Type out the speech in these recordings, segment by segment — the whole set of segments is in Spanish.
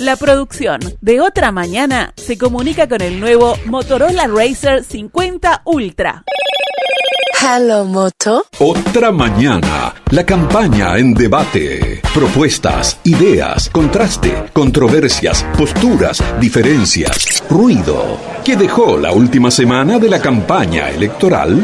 La producción de Otra Mañana se comunica con el nuevo Motorola Razr 50 Ultra. Hello, Moto. Otra Mañana, la campaña en debate. Propuestas, ideas, contraste, controversias, posturas, diferencias, ruido. ¿Qué dejó la última semana de la campaña electoral?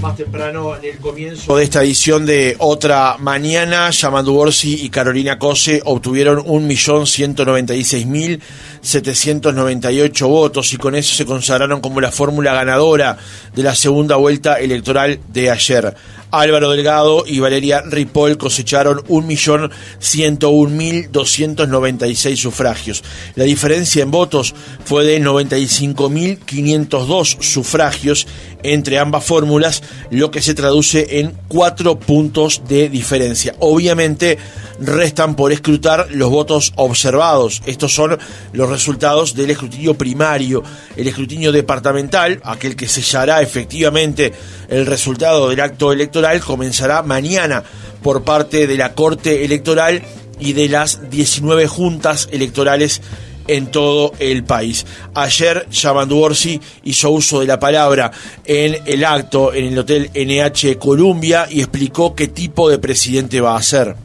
Más temprano, en el comienzo de esta edición de Otra Mañana, Yamandu Orsi y Carolina Cose obtuvieron 1.196.798 votos y con eso se consagraron como la fórmula ganadora de la segunda vuelta electoral de ayer. Álvaro Delgado y Valeria Ripoll cosecharon 1.101.296 sufragios. La diferencia en votos fue de 95.502 sufragios entre ambas fórmulas, lo que se traduce en 4 puntos de diferencia. Obviamente restan por escrutar los votos observados. Estos son los resultados del escrutinio primario. El escrutinio departamental, aquel que sellará efectivamente el resultado del acto electoral, comenzará mañana por parte de la Corte Electoral y de las 19 juntas electorales en todo el país. Ayer Yamandu Orsi hizo uso de la palabra en el acto en el Hotel NH Columbia y explicó qué tipo de presidente va a ser.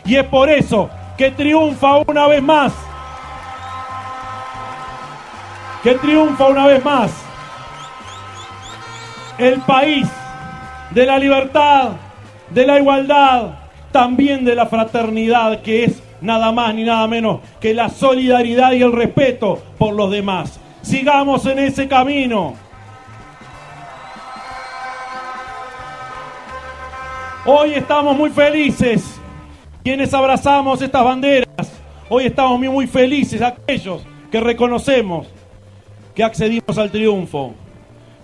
Y es por eso que triunfa una vez más. El país de la libertad, de la igualdad, también de la fraternidad, que es nada más ni nada menos que la solidaridad y el respeto por los demás. Sigamos en ese camino. Hoy estamos muy felices, quienes abrazamos estas banderas. Hoy estamos muy felices, aquellos que reconocemos que accedimos al triunfo.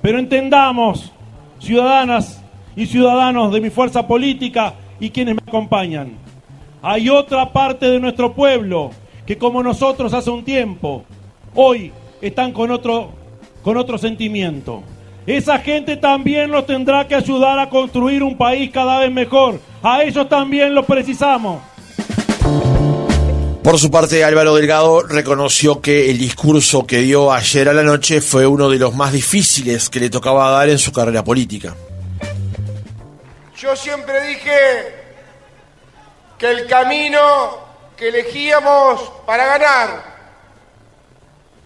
Pero entendamos, ciudadanas y ciudadanos de mi fuerza política y quienes me acompañan, hay otra parte de nuestro pueblo que, como nosotros hace un tiempo, hoy están con otro sentimiento. Esa gente también los tendrá que ayudar a construir un país cada vez mejor. A ellos también los precisamos. Por su parte, Álvaro Delgado reconoció que el discurso que dio ayer a la noche fue uno de los más difíciles que le tocaba dar en su carrera política. Yo siempre dije que el camino que elegíamos para ganar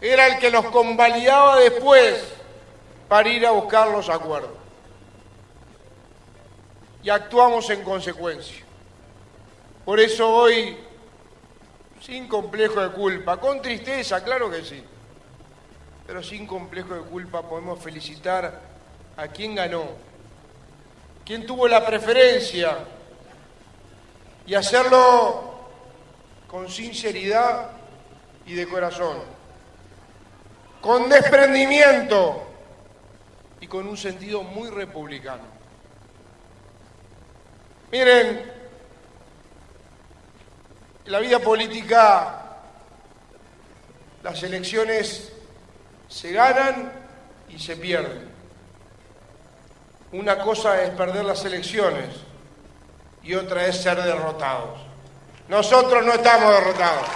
era el que nos convalidaba después para ir a buscar los acuerdos. Y actuamos en consecuencia. Por eso hoy, sin complejo de culpa, con tristeza, claro que sí, pero sin complejo de culpa podemos felicitar a quien ganó, quien tuvo la preferencia, y hacerlo con sinceridad y de corazón, con desprendimiento y con un sentido muy republicano. Miren, en la vida política las elecciones se ganan y se pierden. Una cosa es perder las elecciones y otra es ser derrotados. Nosotros no estamos derrotados.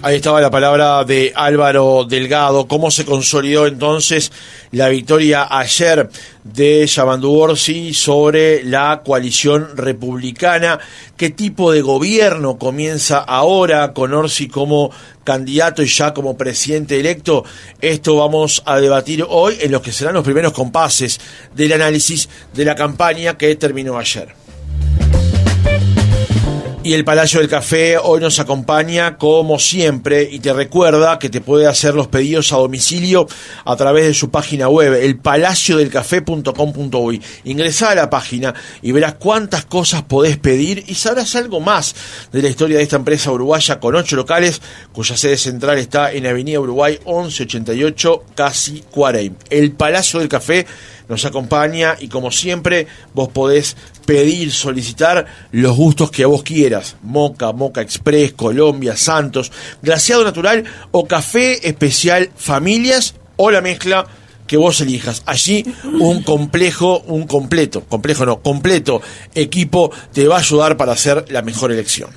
Ahí estaba la palabra de Álvaro Delgado. ¿Cómo se consolidó entonces la victoria ayer de Yamandu Orsi sobre la coalición republicana? ¿Qué tipo de gobierno comienza ahora con Orsi como candidato y ya como presidente electo? Esto vamos a debatir hoy en los que serán los primeros compases del análisis de la campaña que terminó ayer. Y el Palacio del Café hoy nos acompaña como siempre y te recuerda que te puede hacer los pedidos a domicilio a través de su página web, elpalaciodelcafé.com.uy. Ingresá a la página y verás cuántas cosas podés pedir y sabrás algo más de la historia de esta empresa uruguaya con 8 locales, cuya sede central está en Avenida Uruguay 1188, casi Cuarey. El Palacio del Café nos acompaña y como siempre vos podés pedir, solicitar los gustos que vos quieras: Moca, Moca Express, Colombia, Santos, glaseado natural o café especial familias, o la mezcla que vos elijas. Allí completo equipo te va a ayudar para hacer la mejor elección.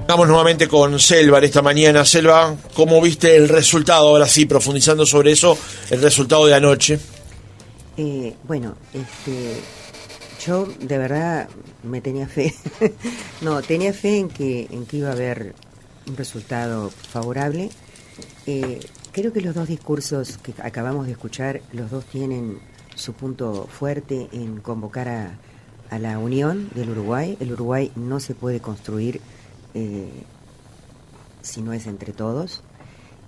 Vamos nuevamente con Selva esta mañana. Selva, ¿cómo viste el resultado? Ahora sí, profundizando sobre eso, el resultado de anoche. Yo de verdad me tenía fe. No, tenía fe en que iba a haber un resultado favorable. Creo que los dos discursos que acabamos de escuchar, los dos tienen su punto fuerte en convocar a la unión del Uruguay. El Uruguay no se puede construir si no es entre todos,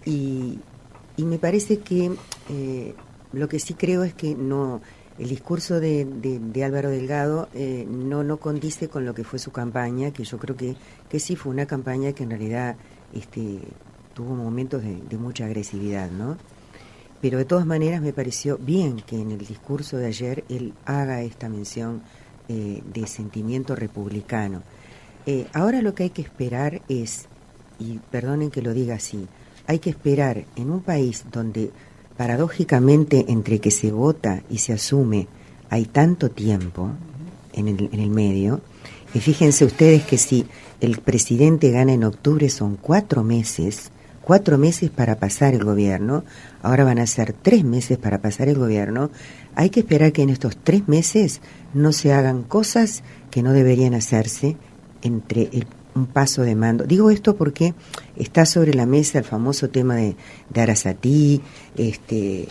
y me parece que lo que sí creo es que el discurso de Álvaro Delgado no condice con lo que fue su campaña, que yo creo que sí fue una campaña que en realidad tuvo momentos de mucha agresividad, ¿no? Pero de todas maneras me pareció bien que en el discurso de ayer él haga esta mención de sentimiento republicano. Ahora lo que hay que esperar es, y perdonen que lo diga así, hay que esperar en un país donde paradójicamente entre que se vota y se asume hay tanto tiempo en el medio, y fíjense ustedes que si el presidente gana en octubre son 4 meses para pasar el gobierno, ahora van a ser 3 meses para pasar el gobierno, hay que esperar que en estos 3 meses no se hagan cosas que no deberían hacerse entre un paso de mando. Digo esto porque está sobre la mesa el famoso tema de Arasatí, de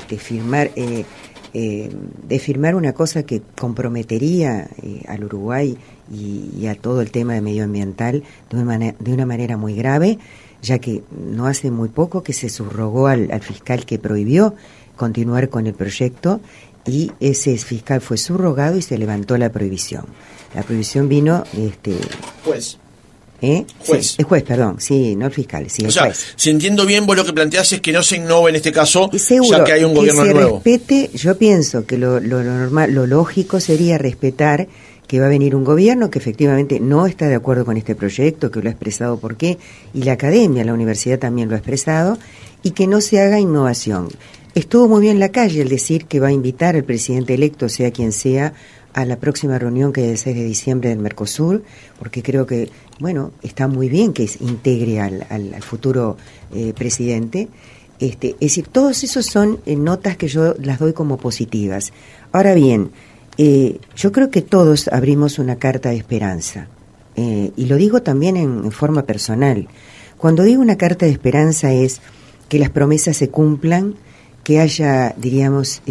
firmar una cosa que comprometería al Uruguay y a todo el tema de medioambiental de una manera muy grave, ya que no hace muy poco que se subrogó al fiscal que prohibió continuar con el proyecto, y ese fiscal fue subrogado y se levantó la prohibición. La prohibición vino Juez. Juez. Sí, el juez, perdón, sí, no el fiscal, sí, el juez. Si entiendo bien, vos lo que planteás es que no se innove en este caso, seguro, ya que hay un gobierno nuevo. Respete, yo pienso que lo normal, lo lógico sería respetar que va a venir un gobierno que efectivamente no está de acuerdo con este proyecto, que lo ha expresado por qué, y la academia, la universidad también lo ha expresado, y que no se haga innovación. Estuvo muy bien Lacalle el decir que va a invitar al presidente electo, sea quien sea, a la próxima reunión que es el 6 de diciembre del Mercosur, porque creo que, bueno, está muy bien que integre al futuro presidente. Es decir, todos esos son notas que yo las doy como positivas. Ahora bien, yo creo que todos abrimos una carta de esperanza, y lo digo también en forma personal. Cuando digo una carta de esperanza es que las promesas se cumplan, que haya, diríamos,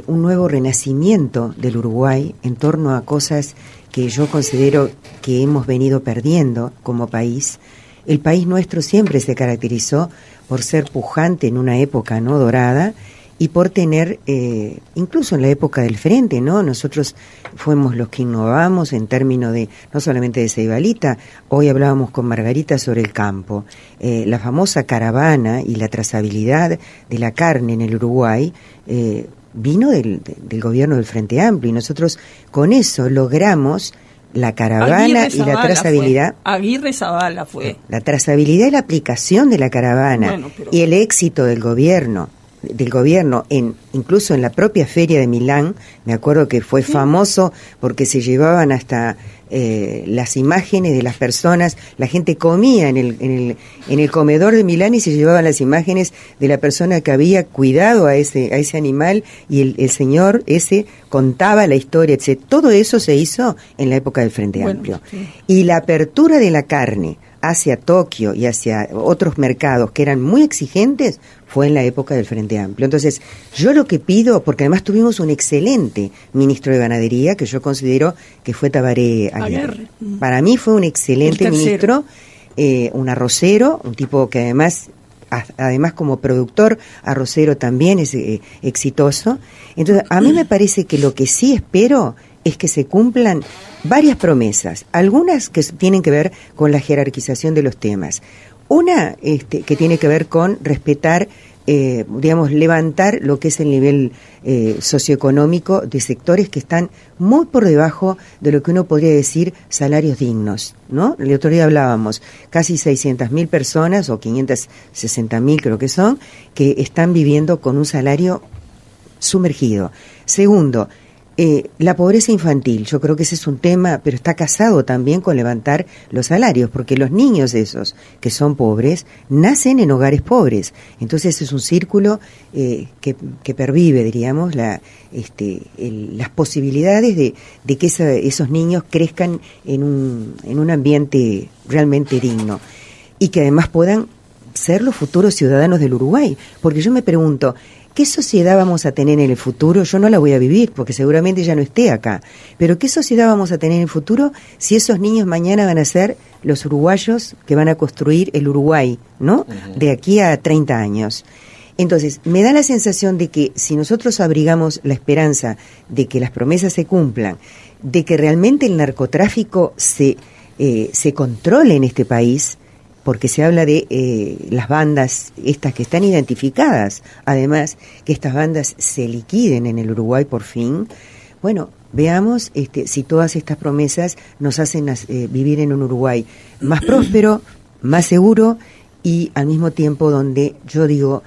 un nuevo renacimiento del Uruguay en torno a cosas que yo considero que hemos venido perdiendo como país. El país nuestro siempre se caracterizó por ser pujante en una época no dorada y por tener, incluso en la época del Frente, ¿no? Nosotros fuimos los que innovamos en términos de, no solamente de Ceibalita, hoy hablábamos con Margarita sobre el campo, la famosa caravana y la trazabilidad de la carne en el Uruguay, vino del gobierno del Frente Amplio, y nosotros con eso logramos la caravana y la trazabilidad. Aguirre Zavala fue. La trazabilidad y la aplicación de la caravana, y el éxito del gobierno incluso en la propia feria de Milán. Me acuerdo que fue famoso porque se llevaban hasta las imágenes de las personas, la gente comía en el comedor de Milán y se llevaban las imágenes de la persona que había cuidado a ese animal, y el señor ese contaba la historia, etc. Todo eso se hizo en la época del Frente Amplio. Sí. Y la apertura de la carne hacia Tokio y hacia otros mercados que eran muy exigentes fue en la época del Frente Amplio. Entonces, yo lo que pido, porque además tuvimos un excelente ministro de Ganadería, que yo considero que fue Tabaré Aguirre. Para mí fue un excelente ministro, un arrocero, un tipo que además como productor arrocero también es exitoso. Entonces, a mí me parece que lo que sí espero es que se cumplan varias promesas, algunas que tienen que ver con la jerarquización de los temas. Una que tiene que ver con respetar digamos, levantar lo que es el nivel socioeconómico de sectores que están muy por debajo de lo que uno podría decir salarios dignos, ¿no? El otro día hablábamos, casi 600.000 personas, o 560.000 creo que son, que están viviendo con un salario sumergido. Segundo, la pobreza infantil, yo creo que ese es un tema, pero está casado también con levantar los salarios, porque los niños esos que son pobres nacen en hogares pobres, entonces es un círculo que pervive, diríamos, las posibilidades de que esos niños crezcan en un ambiente realmente digno y que además puedan ser los futuros ciudadanos del Uruguay, porque yo me pregunto, ¿qué sociedad vamos a tener en el futuro? Yo no la voy a vivir porque seguramente ya no esté acá. Pero ¿qué sociedad vamos a tener en el futuro si esos niños mañana van a ser los uruguayos que van a construir el Uruguay, ¿no? De aquí a 30 años. Entonces, me da la sensación de que si nosotros abrigamos la esperanza de que las promesas se cumplan, de que realmente el narcotráfico se controle en este país, porque se habla de las bandas estas que están identificadas, además que estas bandas se liquiden en el Uruguay por fin. Bueno, veamos si todas estas promesas nos hacen vivir en un Uruguay más próspero, más seguro y al mismo tiempo donde yo digo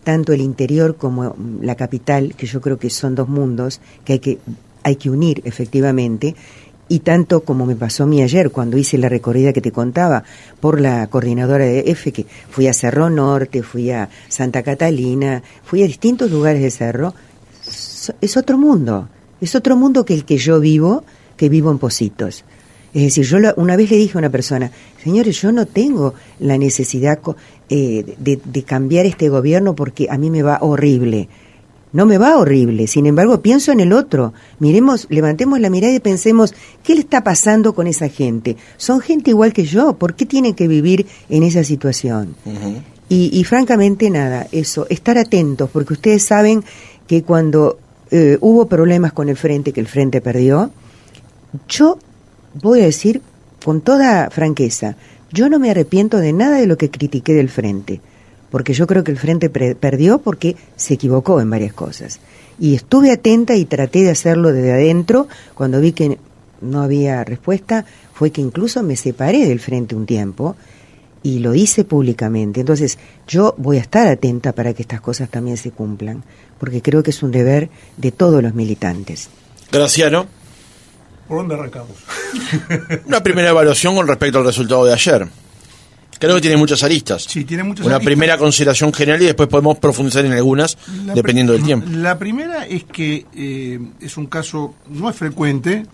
tanto el interior como la capital, que yo creo que son dos mundos que hay que unir efectivamente. Y tanto como me pasó a mí ayer cuando hice la recorrida que te contaba por la coordinadora de EFE, que fui a Cerro Norte, fui a Santa Catalina, fui a distintos lugares de Cerro, es otro mundo que el que yo vivo, que vivo en Pocitos. Es decir, yo una vez le dije a una persona, señores, yo no tengo la necesidad de cambiar este gobierno porque a mí me va horrible. No me va horrible, sin embargo pienso en el otro. Levantemos la mirada y pensemos, ¿qué le está pasando con esa gente? Son gente igual que yo, ¿por qué tienen que vivir en esa situación? Uh-huh. Y francamente nada, eso, estar atentos, porque ustedes saben que cuando hubo problemas con el Frente, que el Frente perdió, yo voy a decir con toda franqueza, yo no me arrepiento de nada de lo que critiqué del Frente. Porque yo creo que el Frente perdió porque se equivocó en varias cosas. Y estuve atenta y traté de hacerlo desde adentro. Cuando vi que no había respuesta, fue que incluso me separé del Frente un tiempo y lo hice públicamente. Entonces, yo voy a estar atenta para que estas cosas también se cumplan, porque creo que es un deber de todos los militantes. Graciano. ¿Por dónde arrancamos? Una primera evaluación con respecto al resultado de ayer. Creo que tiene muchas aristas. Sí, tiene muchas aristas. Una primera consideración general y después podemos profundizar en algunas, dependiendo del tiempo. La primera es que es un caso, no es frecuente,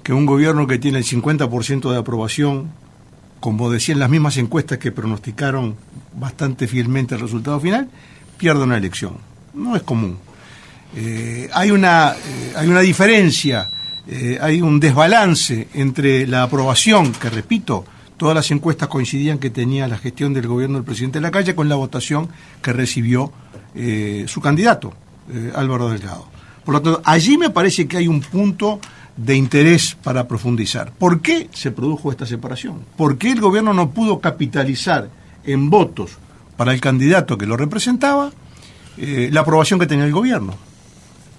que un gobierno que tiene el 50% de aprobación, como decían las mismas encuestas que pronosticaron bastante fielmente el resultado final, pierda una elección. No es común. Hay una diferencia, hay un desbalance entre la aprobación, que repito, todas las encuestas coincidían que tenía la gestión del gobierno del presidente Lacalle con la votación que recibió su candidato, Álvaro Delgado. Por lo tanto, allí me parece que hay un punto de interés para profundizar. ¿Por qué se produjo esta separación? ¿Por qué el gobierno no pudo capitalizar en votos para el candidato que lo representaba la aprobación que tenía el gobierno?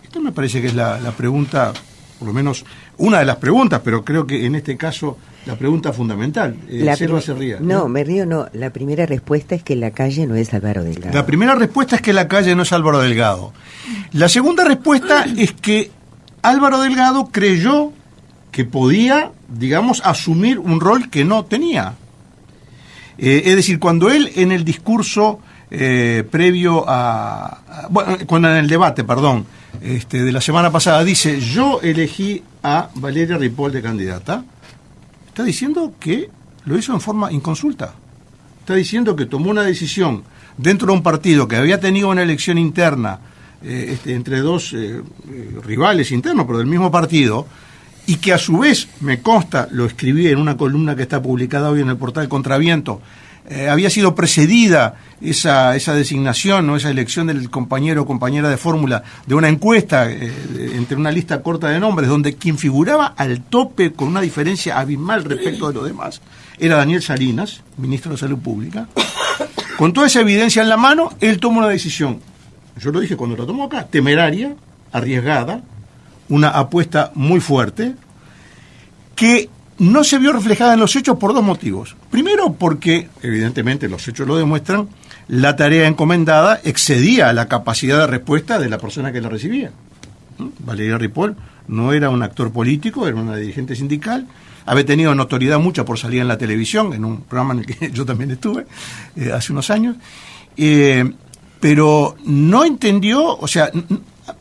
Esta me parece que es la pregunta, por lo menos una de las preguntas, pero creo que en este caso la pregunta fundamental. Selva se ría. No, me río no. La primera respuesta es que Lacalle no es Álvaro Delgado. La primera respuesta es que Lacalle no es Álvaro Delgado. La segunda respuesta es que Álvaro Delgado creyó que podía, digamos, asumir un rol que no tenía. Es decir, cuando él en el discurso previo en el debate, de la semana pasada dice, yo elegí a Valeria Ripoll de candidata, está diciendo que lo hizo en forma inconsulta. Está diciendo que tomó una decisión dentro de un partido que había tenido una elección interna entre dos rivales internos, pero del mismo partido, y que a su vez, me consta, lo escribí en una columna que está publicada hoy en el portal Contraviento, había sido precedida esa designación o esa elección del compañero o compañera de fórmula de una encuesta entre una lista corta de nombres donde quien figuraba al tope con una diferencia abismal respecto de los demás era Daniel Salinas, ministro de Salud Pública. Con toda esa evidencia en la mano, él toma una decisión, yo lo dije cuando la tomó acá, temeraria, arriesgada, una apuesta muy fuerte, que no se vio reflejada en los hechos por dos motivos. Primero, porque, evidentemente, los hechos lo demuestran, la tarea encomendada excedía la capacidad de respuesta de la persona que la recibía. Valeria Ripoll no era un actor político, era una dirigente sindical, había tenido notoriedad mucha por salir en la televisión, en un programa en el que yo también estuve hace unos años, pero no entendió, o sea,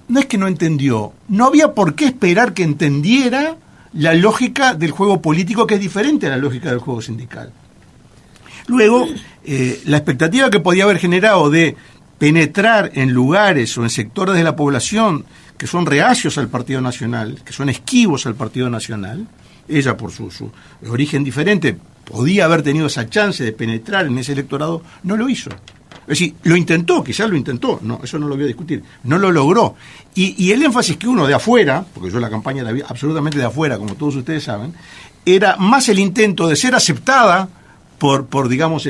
no es que no entendió, no había por qué esperar que entendiera la lógica del juego político, que es diferente a la lógica del juego sindical. Luego, la expectativa que podía haber generado de penetrar en lugares o en sectores de la población que son reacios al Partido Nacional, que son esquivos al Partido Nacional, ella por su origen diferente podía haber tenido esa chance de penetrar en ese electorado, no lo hizo. Es decir, lo intentó, quizás lo intentó, no, eso no lo voy a discutir, no lo logró. Y el énfasis que uno de afuera, porque yo la campaña la vi absolutamente de afuera, como todos ustedes saben, era más el intento de ser aceptada por digamos,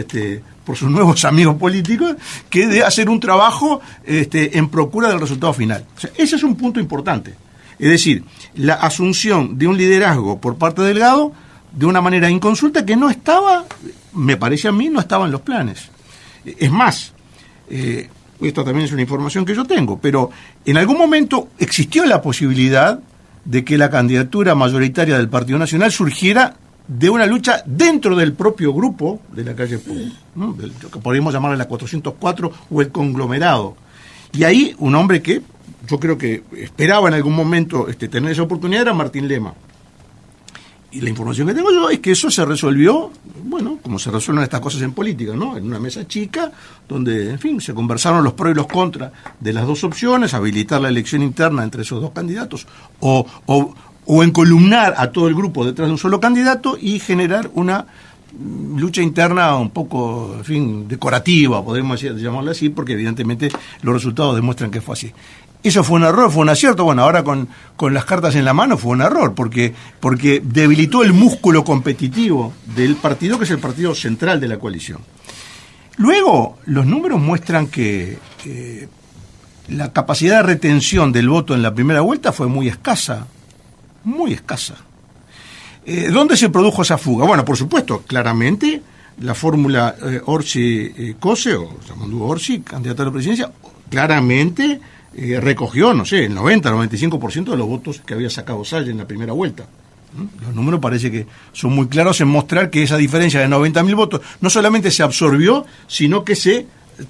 por sus nuevos amigos políticos, que de hacer un trabajo en procura del resultado final. O sea, ese es un punto importante. Es decir, la asunción de un liderazgo por parte de Delgado de una manera inconsulta que no estaba, me parece a mí, no estaba en los planes. Es más, esto también es una información que yo tengo, pero en algún momento existió la posibilidad de que la candidatura mayoritaria del Partido Nacional surgiera de una lucha dentro del propio grupo de la calle Pou, ¿no? Lo que podríamos llamarle la 404 o el conglomerado. Y ahí un hombre que yo creo que esperaba en algún momento tener esa oportunidad era Martín Lema. Y la información que tengo yo es que eso se resolvió, bueno, como se resuelven estas cosas en política, ¿no? En una mesa chica, donde, en fin, se conversaron los pros y los contras de las dos opciones, habilitar la elección interna entre esos dos candidatos, o encolumnar a todo el grupo detrás de un solo candidato y generar una lucha interna un poco, en fin, decorativa, podemos llamarla así, porque evidentemente los resultados demuestran que fue así. ¿Eso fue un error, fue un acierto? Bueno, ahora con las cartas en la mano fue un error, porque debilitó el músculo competitivo del partido, que es el partido central de la coalición. Luego, los números muestran que la capacidad de retención del voto en la primera vuelta fue muy escasa, muy escasa. ¿Dónde se produjo esa fuga? Bueno, por supuesto, claramente, la fórmula Orsi-Cose, o Yamandu Orsi, candidato a la presidencia, claramente recogió, no sé, el 90-95% de los votos que había sacado Salle en la primera vuelta. Los números parece que son muy claros en mostrar que esa diferencia de 90.000 votos no solamente se absorbió, sino que se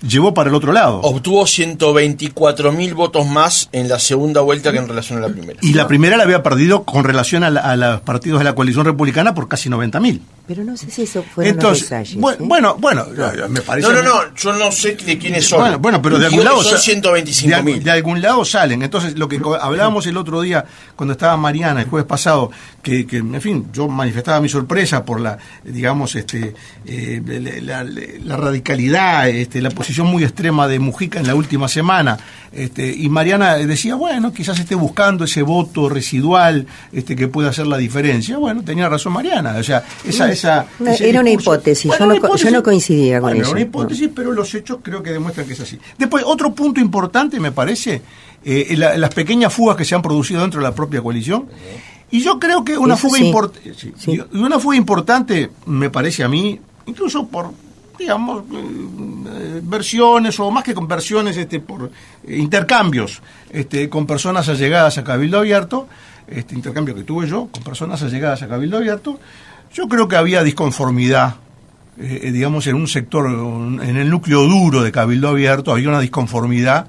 llevó para el otro lado. Obtuvo 124.000 votos más en la segunda vuelta que en relación a la primera. Y la primera la había perdido con relación a los partidos de la coalición republicana por casi 90.000. Pero no sé si eso fueron los detalles. Bueno, me parece... No, yo no sé de quiénes son. Bueno, pero de algún lado... Son 125.000. De algún lado salen. Entonces, lo que hablábamos el otro día, cuando estaba Mariana, el jueves pasado, que en fin, yo manifestaba mi sorpresa por la, digamos, la radicalidad, la posición muy extrema de Mujica en la última semana, y Mariana decía, bueno, quizás esté buscando ese voto residual que pueda hacer la diferencia. Bueno, tenía razón Mariana, o sea, era una hipótesis, yo no coincidía con eso. Era una hipótesis, pero los hechos creo que demuestran que es así. Después, otro punto importante, me parece, las pequeñas fugas que se han producido dentro de la propia coalición. Y yo creo que una fuga importante, me parece a mí, incluso por, digamos, versiones, o más que con versiones, por intercambios con personas allegadas a Cabildo Abierto, intercambio que tuve yo con personas allegadas a Cabildo Abierto. Yo creo que había disconformidad, digamos, en un sector, en el núcleo duro de Cabildo Abierto, había una disconformidad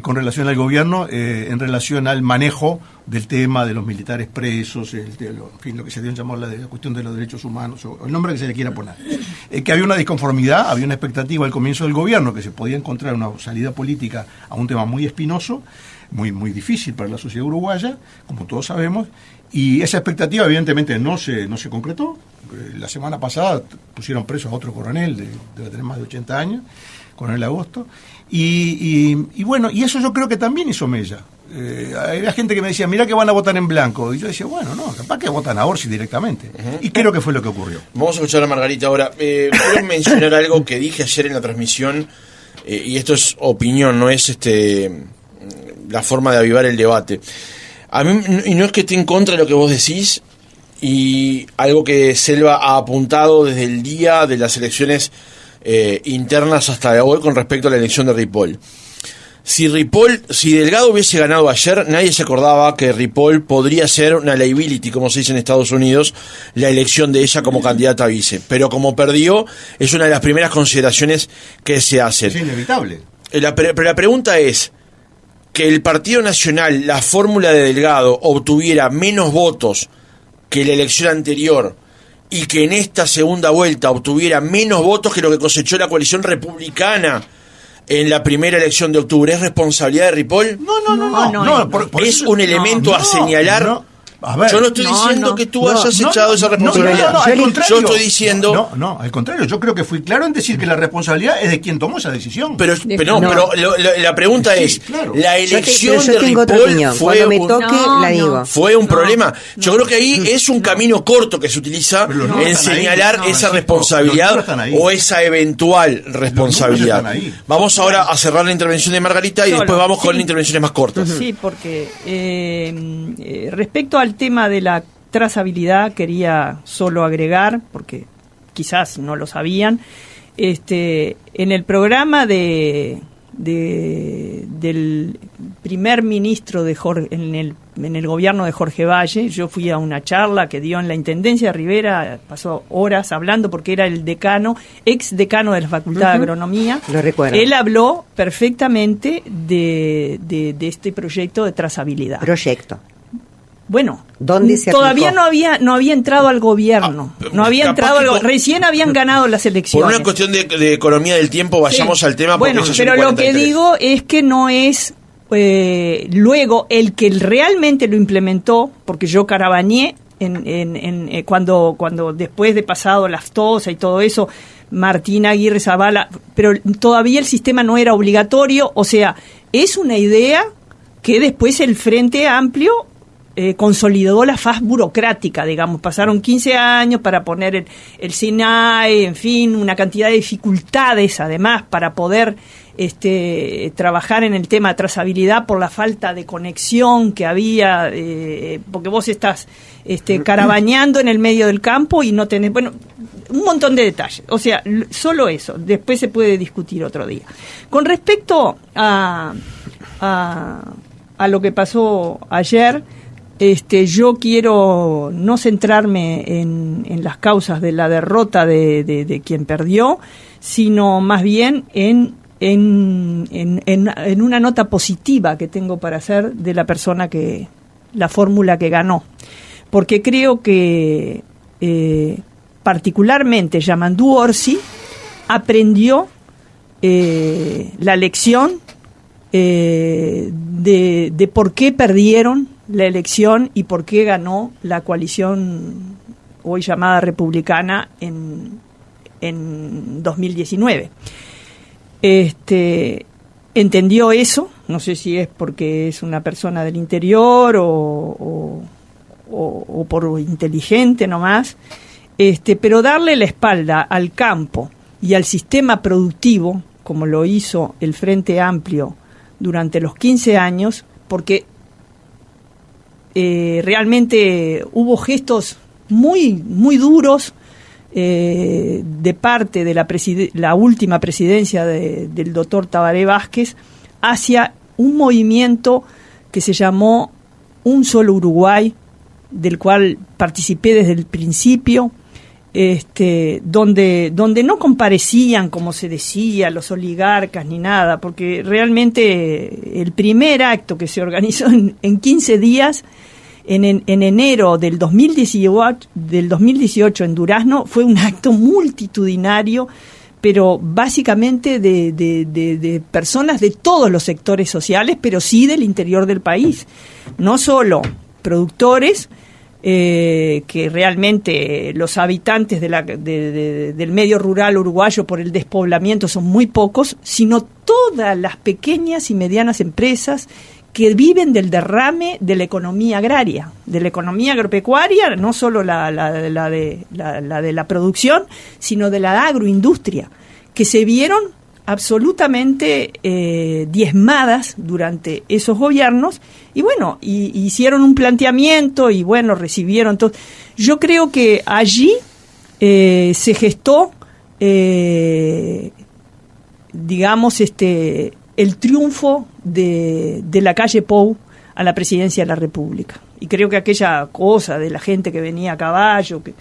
con relación al gobierno, en relación al manejo del tema de los militares presos, en fin, lo que se dio en llamar la cuestión de los derechos humanos, o el nombre que se le quiera poner. Que había una disconformidad, había una expectativa al comienzo del gobierno que se podía encontrar una salida política a un tema muy espinoso, muy, muy difícil para la sociedad uruguaya, como todos sabemos, Y esa expectativa evidentemente no se concretó. La semana pasada pusieron preso a otro coronel, debe tener más de 80 años, coronel Agosto. Y bueno, y eso yo creo que también hizo mella. Había gente que me decía, mirá que van a votar en blanco. Y yo decía, bueno, no, capaz que votan a Orsi directamente. Y creo que fue lo que ocurrió. Vamos a escuchar a Margarita ahora. Quiero mencionar algo que dije ayer en la transmisión, y esto es opinión, no es la forma de avivar el debate. A mí, y no es que esté en contra de lo que vos decís, y algo que Selva ha apuntado desde el día de las elecciones internas hasta hoy con respecto a la elección de Ripoll. Si Delgado hubiese ganado ayer, nadie se acordaba que Ripoll podría ser una liability, como se dice en Estados Unidos, la elección de ella como candidata a vice. Pero como perdió, es una de las primeras consideraciones que se hacen. Es inevitable. Pero la pregunta es, que el Partido Nacional, la fórmula de Delgado, obtuviera menos votos que la elección anterior y que en esta segunda vuelta obtuviera menos votos que lo que cosechó la coalición republicana en la primera elección de octubre, ¿es responsabilidad de Ripoll? No, es un elemento a señalar. A ver, yo no estoy diciendo que tú hayas echado esa responsabilidad. Yo estoy diciendo... No, al contrario, yo creo que fui claro en decir que la responsabilidad es de quien tomó esa decisión. Pero la pregunta es, claro. La elección de Ripoll fue un problema. Yo creo que ahí es un camino corto que se utiliza en señalar esa responsabilidad o esa eventual responsabilidad. Vamos ahora a cerrar la intervención de Margarita y después vamos con intervenciones más cortas. Sí, porque respecto al tema de la trazabilidad quería solo agregar, porque quizás no lo sabían, en el programa del primer ministro en el gobierno de Jorge Valle, yo fui a una charla que dio en la Intendencia de Rivera, pasó horas hablando porque era el decano, ex decano de la Facultad de Agronomía. Lo recuerdo. Él habló perfectamente de este proyecto de trazabilidad. Bueno, todavía no había entrado al gobierno, recién habían ganado las elecciones. Por una cuestión de economía del tiempo, vayamos al tema. Bueno, pero lo que digo es que no es luego el que realmente lo implementó, porque yo carabañé cuando después de pasado la aftosa y todo eso, Martín Aguirre Zavala, pero todavía el sistema no era obligatorio, o sea, es una idea que después el Frente Amplio consolidó la faz burocrática, digamos, pasaron 15 años para poner el SINAE, en fin, una cantidad de dificultades además para poder trabajar en el tema de trazabilidad por la falta de conexión que había, porque vos estás carabañando en el medio del campo y no tenés, bueno, un montón de detalles, o sea, solo eso, después se puede discutir otro día. Con respecto a lo que pasó ayer, yo quiero no centrarme en las causas de la derrota de quien perdió, sino más bien en una nota positiva que tengo para hacer de la persona la fórmula que ganó. Porque creo que particularmente Yamandú Orsi aprendió la lección de por qué perdieron la elección y por qué ganó la coalición hoy llamada republicana en 2019. Entendió eso, no sé si es porque es una persona del interior o por inteligente nomás, pero darle la espalda al campo y al sistema productivo, como lo hizo el Frente Amplio durante los 15 años, porque realmente hubo gestos muy, muy duros de parte de la última presidencia del doctor Tabaré Vázquez hacia un movimiento que se llamó Un Solo Uruguay, del cual participé desde el principio, donde no comparecían, como se decía, los oligarcas ni nada, porque realmente el primer acto que se organizó en 15 días, en enero del 2018 en Durazno, fue un acto multitudinario, pero básicamente de personas de todos los sectores sociales, pero sí del interior del país, no solo productores, que realmente los habitantes del medio rural uruguayo por el despoblamiento son muy pocos, sino todas las pequeñas y medianas empresas que viven del derrame de la economía agraria, de la economía agropecuaria, no solo la de la producción, sino de la agroindustria, que se vieron absolutamente diezmadas durante esos gobiernos, y bueno, hicieron un planteamiento y bueno, recibieron todo. Yo creo que allí se gestó, digamos, el triunfo de Lacalle Pou a la presidencia de la República. Y creo que aquella cosa de la gente que venía a caballo, que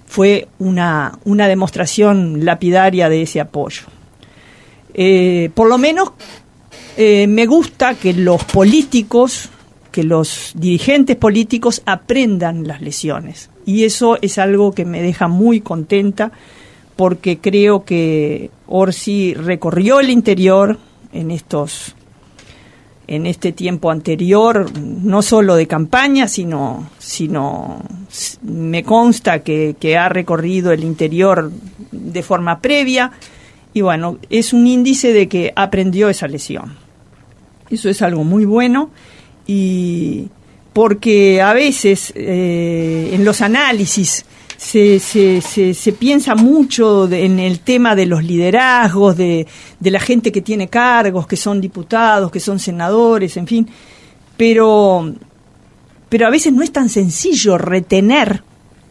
fue una demostración lapidaria de ese apoyo. Por lo menos me gusta que los políticos, que los dirigentes políticos aprendan las lecciones. Y eso es algo que me deja muy contenta, porque creo que Orsi recorrió el interior en este tiempo anterior, no solo de campaña, sino me consta que ha recorrido el interior de forma previa, y bueno, es un índice de que aprendió esa lección. Eso es algo muy bueno, y porque a veces en los análisis se piensa mucho en el tema de los liderazgos, de la gente que tiene cargos, que son diputados, que son senadores, en fin, pero a veces no es tan sencillo retener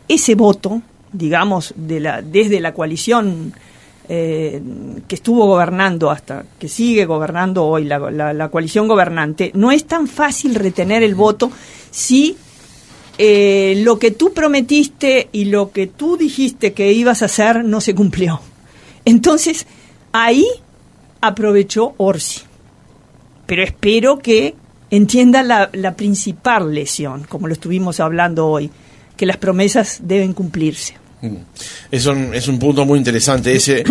ese voto, digamos, desde la coalición que estuvo gobernando hasta que sigue gobernando hoy, la coalición gobernante. No es tan fácil retener el voto si lo que tú prometiste y lo que tú dijiste que ibas a hacer no se cumplió. Entonces, ahí aprovechó Orsi. Pero espero que entienda la principal lección, como lo estuvimos hablando hoy, que las promesas deben cumplirse. Es un punto muy interesante ese.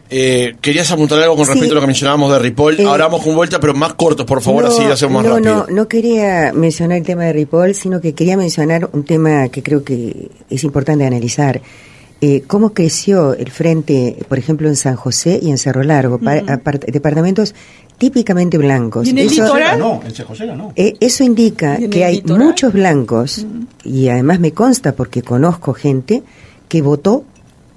Querías apuntar algo con respecto a lo que mencionábamos de Ripoll. Ahora vamos con vuelta, pero más cortos, por favor, así lo hacemos más rápido. No quería mencionar el tema de Ripoll, sino que quería mencionar un tema que creo que es importante analizar. Cómo creció el frente, por ejemplo, en San José y en Cerro Largo, departamentos típicamente blancos. ¿Y en el litoral? No, en San José no. Eso indica que hay muchos blancos, y además me consta porque conozco gente que votó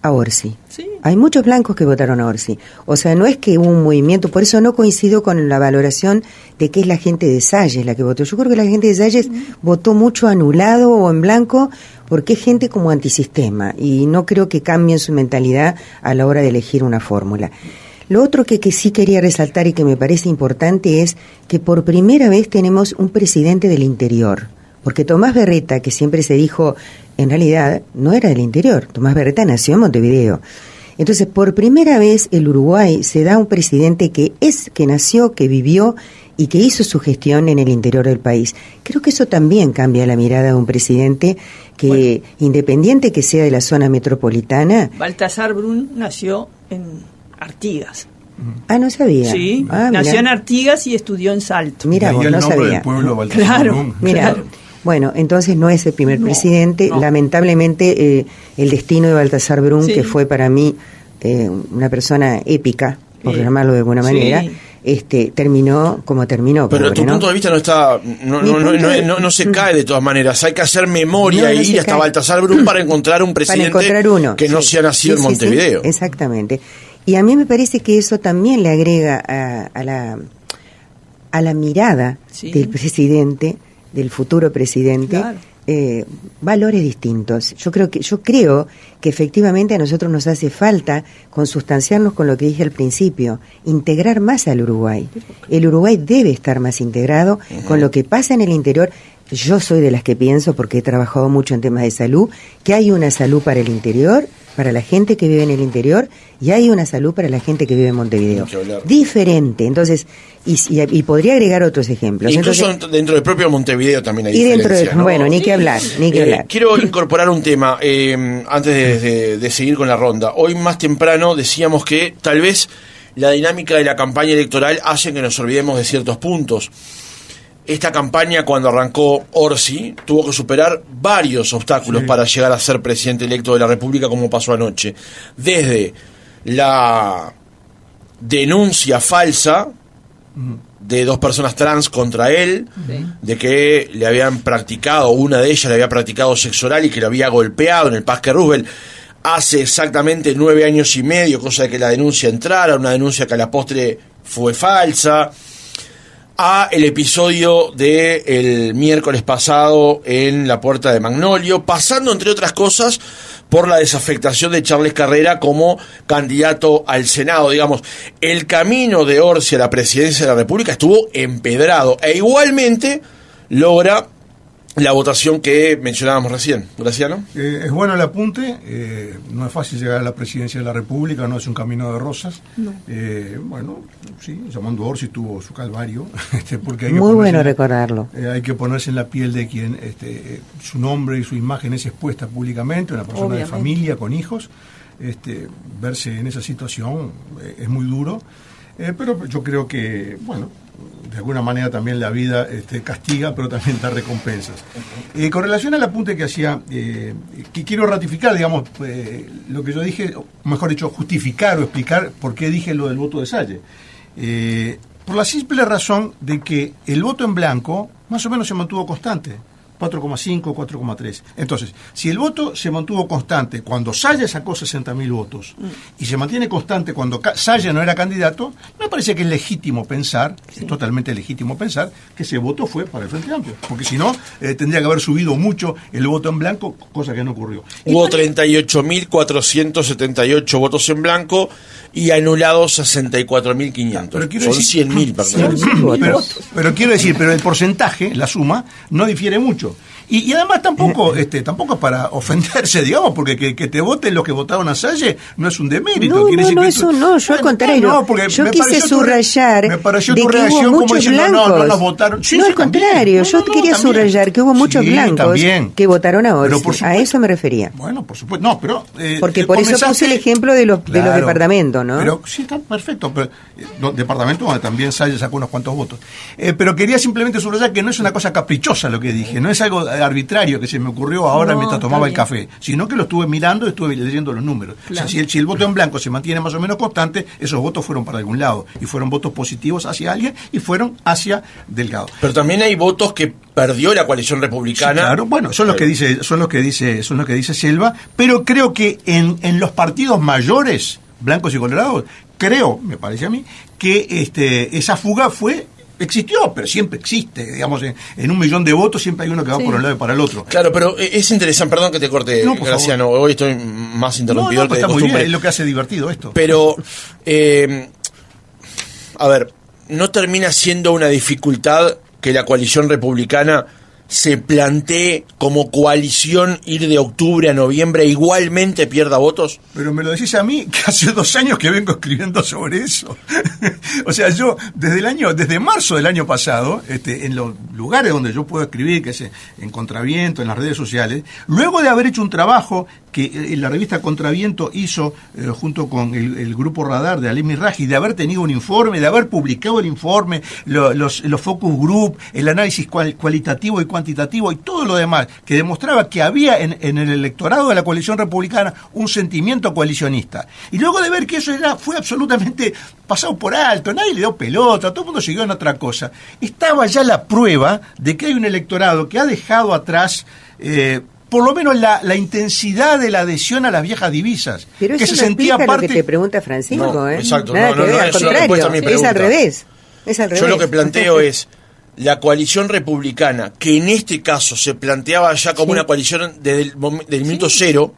a Orsi. Sí. Hay muchos blancos que votaron a Orsi. O sea, no es que hubo un movimiento, por eso no coincido con la valoración de que es la gente de Salles la que votó. Yo creo que la gente de Salles votó mucho anulado o en blanco, porque es gente como antisistema, y no creo que cambien su mentalidad a la hora de elegir una fórmula. Lo otro que sí quería resaltar y que me parece importante es que por primera vez tenemos un presidente del interior. Porque Tomás Berreta, que siempre se dijo, en realidad no era del interior. Tomás Berreta nació en Montevideo. Entonces, por primera vez el Uruguay se da un presidente que nació, que vivió y que hizo su gestión en el interior del país. Creo que eso también cambia la mirada de un presidente que, independiente que sea de la zona metropolitana. Baltasar Brun nació en Artigas. Ah, no sabía. Sí, nació en Artigas y estudió en Salto. Mira, vos no sabía. Claro, mira. Bueno, entonces no es el primer presidente. No. Lamentablemente, el destino de Baltasar Brun, que fue para mí una persona épica, por llamarlo de alguna manera, terminó como terminó. Pero tu punto de vista no está, no se cae de todas maneras. Hay que hacer memoria e ir hasta Baltasar Brun para encontrar un presidente que no sea nacido en Montevideo. Sí, exactamente. Y a mí me parece que eso también le agrega a la mirada del presidente, del futuro presidente, claro, valores distintos. Yo creo que efectivamente a nosotros nos hace falta consustanciarnos con lo que dije al principio, integrar más al Uruguay. El Uruguay debe estar más integrado con lo que pasa en el interior. Yo soy de las que pienso, porque he trabajado mucho en temas de salud, que hay una salud para el interior, para la gente que vive en el interior, y hay una salud para la gente que vive en Montevideo. Diferente. Entonces, y podría agregar otros ejemplos. Incluso dentro del propio Montevideo también hay diferencias, ¿no? Bueno, ni que hablar. Quiero incorporar un tema antes de seguir con la ronda. Hoy más temprano decíamos que tal vez la dinámica de la campaña electoral hace que nos olvidemos de ciertos puntos. esta campaña, cuando arrancó Orsi, tuvo que superar varios obstáculos para llegar a ser presidente electo de la República, como pasó anoche. Desde la denuncia falsa de 2 personas trans contra él, de que le habían practicado, una de ellas le había practicado sexo oral y que lo había golpeado en el Parque Roosevelt hace exactamente 9 años y medio, cosa de que la denuncia entrara, una denuncia que a la postre fue falsa, a el episodio del miércoles pasado en la Puerta de Magnolio, pasando entre otras cosas por la desafectación de Charles Carrera como candidato al Senado. Digamos, el camino de Orsi a la presidencia de la República estuvo empedrado, e igualmente logra la votación que mencionábamos recién. Graciano. Es bueno el apunte, no es fácil llegar a la presidencia de la República, no es un camino de rosas. No. Bueno, sí, llamando Orsi tuvo su calvario. Porque hay que muy bueno recordarlo. Hay que ponerse en la piel de quien su nombre y su imagen es expuesta públicamente, una persona de familia, con hijos. Verse en esa situación es muy duro, pero yo creo que, bueno, de alguna manera también la vida castiga, pero también da recompensas. Con relación al apunte que hacía, que quiero ratificar, digamos, lo que yo dije, o mejor dicho, justificar o explicar por qué dije lo del voto de Salle. Por la simple razón de que el voto en blanco más o menos se mantuvo constante. 4,5, 4,3. Entonces, si el voto se mantuvo constante cuando Salle sacó 60.000 votos y se mantiene constante cuando Salle no era candidato, me parece que es legítimo pensar, es totalmente legítimo pensar, que ese voto fue para el Frente Amplio. Porque si no, tendría que haber subido mucho el voto en blanco, cosa que no ocurrió. Hubo 38.478 votos en blanco y anulados 64.500. Son 100.000 personas. Pero quiero decir, pero el porcentaje, la suma, no difiere mucho. Y además tampoco es para ofenderse, digamos, porque que te voten los que votaron a Salle no es un demérito. Yo al contrario. Yo quise subrayar me pareció de tu que reacción hubo como muchos diciendo, blancos. no nos votaron. Sí, al contrario, yo quería subrayar que hubo muchos blancos que votaron a Orsi. A eso me refería. Bueno, por supuesto. No, pero porque por eso puse el ejemplo de los departamentos, ¿no? Pero sí, está perfecto. Pero departamentos donde también Salle sacó unos cuantos votos. Pero quería simplemente subrayar que no es una cosa caprichosa lo que dije, no es algo arbitrario que se me ocurrió ahora mientras tomaba el café, sino que lo estuve mirando y estuve leyendo los números. Claro. O sea, si el voto en blanco se mantiene más o menos constante, esos votos fueron para algún lado y fueron votos positivos hacia alguien y fueron hacia Delgado. Pero también hay votos que perdió la coalición republicana. Sí, claro, bueno, son los que dice Selva, pero creo que en los partidos mayores, blancos y colorados, me parece a mí, que esa fuga existió, pero siempre existe, digamos, en 1 millón de votos siempre hay uno que va por un lado y para el otro. Claro, pero es interesante, perdón que te corte, Graciano, hoy estoy más interrumpidor que de costumbre. Muy bien, es lo que hace divertido esto. Pero, a ver, ¿no termina siendo una dificultad que la coalición republicana se plantee como coalición ir de octubre a noviembre e igualmente pierda votos? Pero me lo decís a mí, que hace 2 años que vengo escribiendo sobre eso. O sea, yo desde marzo del año pasado, en los lugares donde yo puedo escribir, que es en Contraviento, en las redes sociales, luego de haber hecho un trabajo que la revista Contraviento hizo junto con el grupo Radar de Alem Miraji, de haber tenido un informe, de haber publicado el informe, los focus group, el análisis cualitativo y cuantitativo y todo lo demás, que demostraba que había en el electorado de la coalición republicana un sentimiento coalicionista. Y luego de ver que eso fue absolutamente pasado por alto, nadie le dio pelota, todo el mundo siguió en otra cosa, estaba ya la prueba de que hay un electorado que ha dejado atrás por lo menos la intensidad de la adhesión a las viejas divisas. Pero que eso se no sentía explica parte... lo que te pregunta Francisco, no, exacto, Nada no, que ver, al contrario, es al revés. Yo lo que planteo es la coalición republicana, que en este caso se planteaba ya como una coalición desde del minuto cero,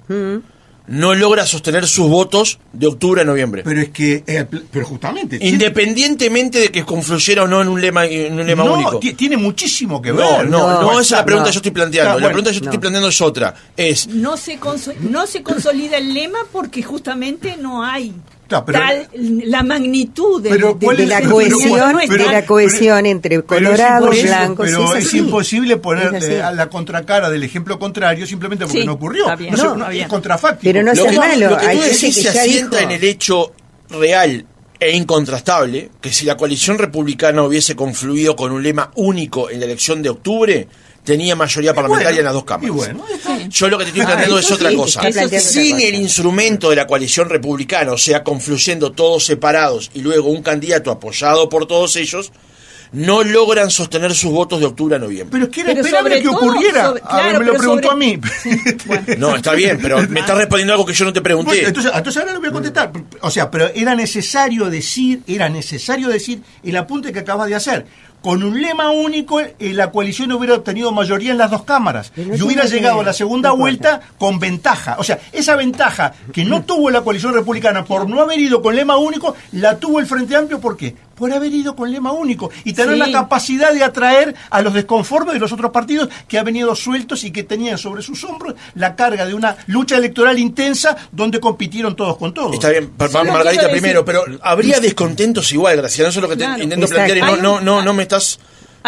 no logra sostener sus votos de octubre a noviembre. Pero es que, pero justamente... Independientemente de que confluyera o no en un lema único. Tiene muchísimo que ver. No, esa es la pregunta que yo estoy planteando. La pregunta que yo estoy planteando es otra. No se consolida el lema porque justamente no hay... Claro, pero, la magnitud de la cohesión entre colorados, blancos. Pero es imposible poner la contracara del ejemplo contrario simplemente porque no ocurrió. Es contrafáctico. Pero no es malo. Lo que tú decís se asienta en el hecho real, e incontrastable que si la coalición republicana hubiese confluido con un lema único en la elección de octubre, tenía mayoría parlamentaria en las dos cámaras. Yo lo que te estoy planteando es otra cosa. Sin el instrumento de la coalición republicana, o sea, confluyendo todos separados y luego un candidato apoyado por todos ellos, no logran sostener sus votos de octubre a noviembre. Pero es que era esperable que ocurriera. Me lo preguntó a mí. No, está bien, pero me estás respondiendo algo que yo no te pregunté. Bueno, entonces ahora lo voy a contestar. O sea, pero era necesario decir el apunte que acabas de hacer. Con un lema único, la coalición hubiera obtenido mayoría en las dos cámaras y hubiera llegado a la segunda vuelta con ventaja. O sea, esa ventaja que no tuvo la coalición republicana por no haber ido con lema único, la tuvo el Frente Amplio. ¿Por qué? Por haber ido con lema único y tener la capacidad de atraer a los desconformes de los otros partidos que han venido sueltos y que tenían sobre sus hombros la carga de una lucha electoral intensa donde compitieron todos con todos. Está bien, Margarita primero, pero habría descontentos igual, Graciela. Eso es lo que te intento plantear y no me estás...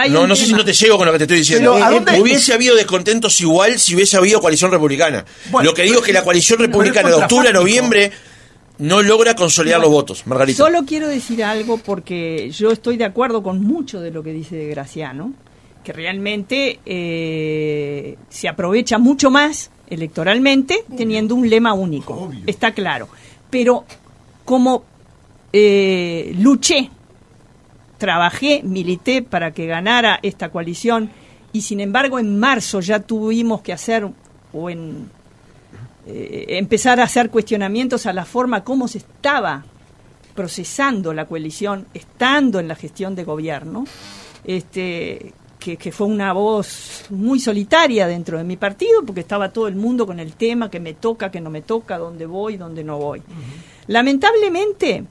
No sé si no te llego con lo que te estoy diciendo. Hubiese habido descontentos igual si hubiese habido coalición republicana. Bueno, lo que digo es que la coalición republicana de octubre a noviembre no logra consolidar los votos, Margarita. Solo quiero decir algo porque yo estoy de acuerdo con mucho de lo que dice Graciano, que realmente se aprovecha mucho más electoralmente teniendo un lema único. Obvio. Está claro. Pero como trabajé, milité para que ganara esta coalición y sin embargo en marzo ya tuvimos que hacer empezar a hacer cuestionamientos a la forma como se estaba procesando la coalición estando en la gestión de gobierno, que fue una voz muy solitaria dentro de mi partido porque estaba todo el mundo con el tema que me toca, que no me toca, dónde voy, dónde no voy. Lamentablemente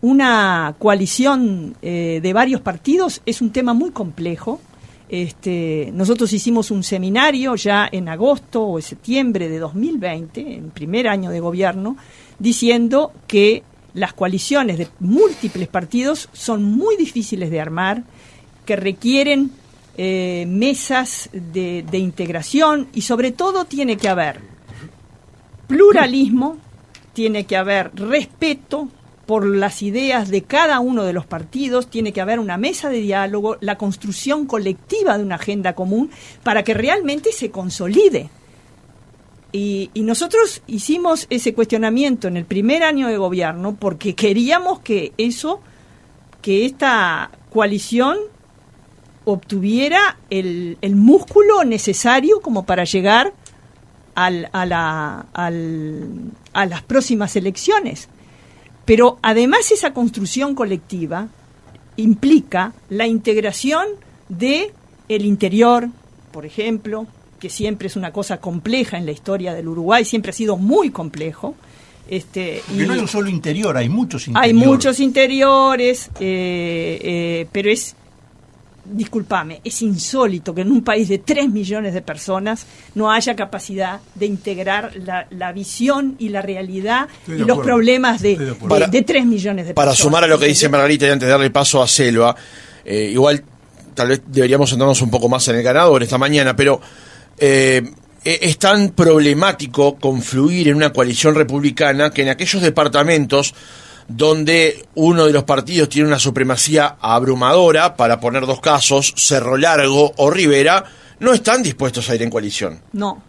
una coalición de varios partidos es un tema muy complejo. Nosotros hicimos un seminario ya en agosto o en septiembre de 2020, en primer año de gobierno, diciendo que las coaliciones de múltiples partidos son muy difíciles de armar, que requieren mesas de integración y sobre todo tiene que haber pluralismo, tiene que haber respeto por las ideas de cada uno de los partidos, tiene que haber una mesa de diálogo, la construcción colectiva de una agenda común para que realmente se consolide. Y nosotros hicimos ese cuestionamiento en el primer año de gobierno porque queríamos que esta coalición obtuviera el músculo necesario como para llegar a las próximas elecciones. Pero además esa construcción colectiva implica la integración de el interior, por ejemplo, que siempre es una cosa compleja en la historia del Uruguay, siempre ha sido muy complejo. Y no hay un solo interior, hay muchos interiores. Hay muchos interiores, pero discúlpame, es insólito que en un país de 3 millones de personas no haya capacidad de integrar la visión y la realidad y los problemas de 3 millones de personas. Para sumar a lo que dice Margarita y antes de darle paso a Selva, igual tal vez deberíamos centrarnos un poco más en el ganador esta mañana, pero es tan problemático confluir en una coalición republicana que en aquellos departamentos donde uno de los partidos tiene una supremacía abrumadora, para poner dos casos, Cerro Largo o Rivera, no están dispuestos a ir en coalición. No.